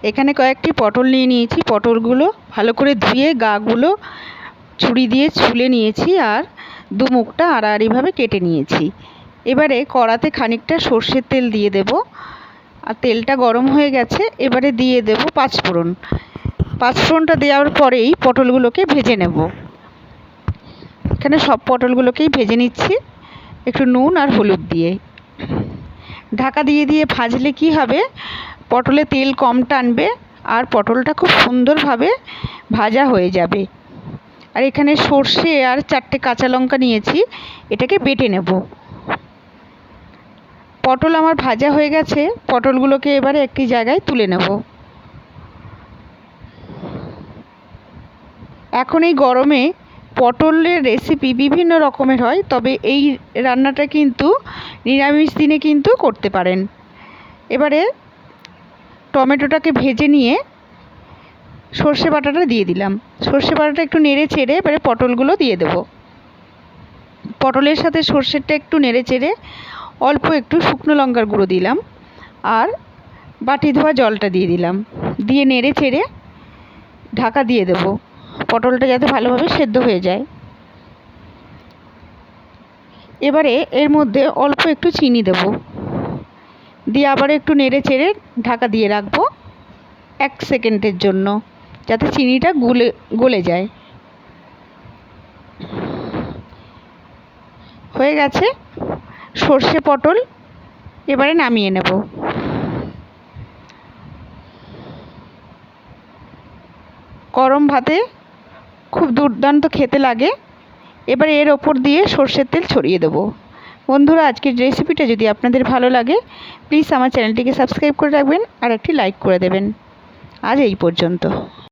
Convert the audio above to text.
এখানে কয়েকটি পটল নিয়ে নিয়েছি। পটলগুলো ভালো করে ধুয়ে গাগুলো ছুরি দিয়ে ছুলে নিয়েছি আর দুমুখটা আড়াআড়িভাবে কেটে নিয়েছি। এবারে কড়াতে খানিকটা সর্ষের তেল দিয়ে দেব। আর তেলটা গরম হয়ে গেছে, এবারে দিয়ে দেব পাঁচফোড়ন। পাঁচফোড়নটা দেওয়ার পরেই পটলগুলোকে ভেজে নেব। এখানে সব পটলগুলোকেই ভেজে নিচ্ছি একটু নুন আর হলুদ দিয়ে। ঢাকা দিয়ে দিয়ে ভাজলে কি হবে, পটলে তেল কম টানবে আর পটলটা খুব সুন্দরভাবে ভাজা হয়ে যাবে। আর এখানে সর্ষে আর 4টে কাঁচা লঙ্কা নিয়েছি, এটাকে বেটে নেব। পটল আমার ভাজা হয়ে গেছে, পটলগুলোকে এবারে একটি জায়গায় তুলে নেব। এখন এই গরমে পটলের রেসিপি বিভিন্ন রকমের হয়, তবে এই রান্নাটা কিন্তু নিরামিষ দিনে কিন্তু করতে পারেন। এবারে টমেটোটাকে ভেজে নিয়ে সর্ষে বাটাটা দিয়ে দিলাম। সর্ষে বাটাটা একটু নেড়ে চেড়ে এবারে পটলগুলো দিয়ে দেব। পটলের সাথে সর্ষেরটা একটু নেড়ে চেড়ে অল্প একটু শুকনো লঙ্কার গুঁড়ো দিলাম আর বাটি ধোয়া জলটা দিয়ে দিলাম। দিয়ে নেড়ে চেড়ে ঢাকা দিয়ে দেব, পটলটা যাতে ভালোভাবে সেদ্ধ হয়ে যায়। এবারে এর মধ্যে অল্প একটু চিনি দেব, দিয়ে আবার একটু নেড়ে চেড়ে ঢাকা দিয়ে রাখবো 1 সেকেন্ডের জন্য, যাতে চিনিটা গলে যায়। হয়ে গেছে সর্ষে পটল, এবারে নামিয়ে নেব। গরম ভাতে খুব দুর্দান্ত খেতে লাগে। এবারে এর ওপর দিয়ে সর্ষের তেল ছড়িয়ে দেব। বন্ধুরা, আজকের রেসিপিটা যদি আপনাদের ভালো লাগে প্লিজ আমার চ্যানেলটিকে সাবস্ক্রাইব করে রাখবেন আর একটি লাইক করে দেবেন। আজ এই পর্যন্ত।